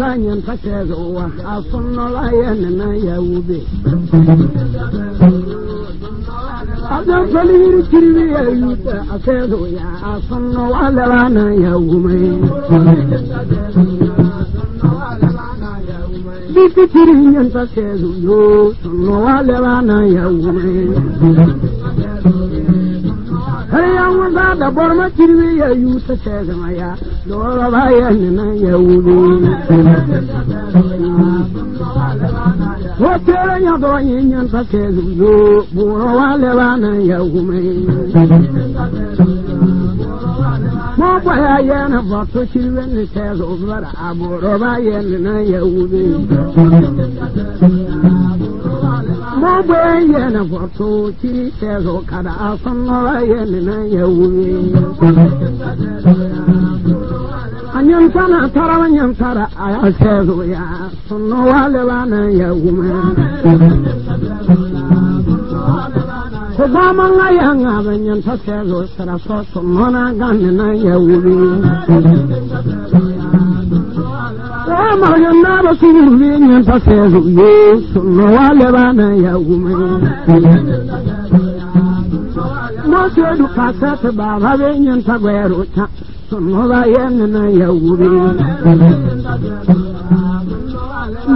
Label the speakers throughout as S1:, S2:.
S1: Kanyan Pachezo, a funnel lion and I will be. I don't believe you, a feather, a funnel Alana, woman. Be kidding and Pachezo, no Alana, woman. Hey, I want that the Burma Kiri, you said, Maya, Dora and I will be. What are you doing in Pachezo? Bora Levana, woman. More by I am about to children, it says over Abora and I will be. More by and about to chili says Okada from Orion and I will be. Anyam Sana, Tarawanyam Tara, I says, we are so no Alevana, woman. Obama, young Avenyan Pachezo, Sarasso, Mona Gun, and I will be. Oh, you never see you in Pachezo, yes, so no Alevana, woman. No, sir, to pass at the Bavarian Taguero. No, I am and I will be.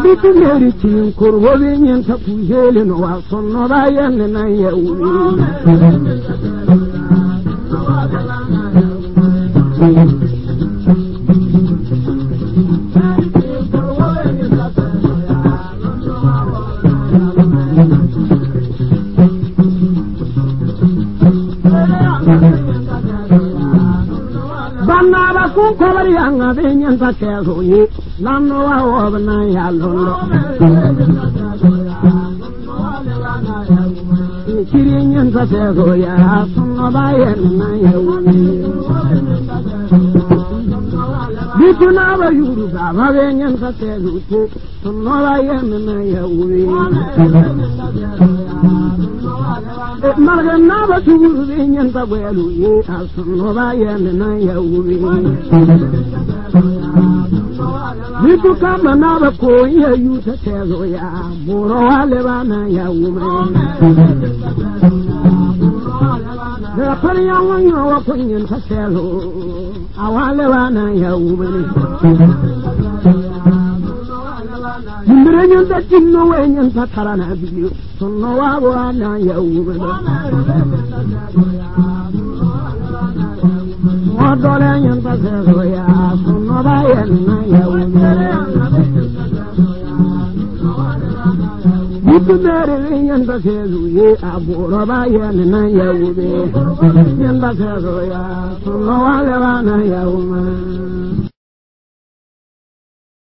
S1: Bitin Heritage, Corwin and Tapu and also no, I am and I will be. Cover young Avenian Pachezo, Lano of Nayalo. Kirian Pachezo, Yason Did you never use Avenian Pachezo? Tomorrow I am and I Margan never to Union Paguelu, as Nova and I will be. You come another poor year, you to tell ya, Moro Levana, woman. The Parian, your opinion, Pacello, our Levana, woman. You that you know and Patarana, so no, I will. What do I am Pazeroya, so no, I am. You could marry and Pazeroya, Abora and I will be. And Pazeroya, so no, I am.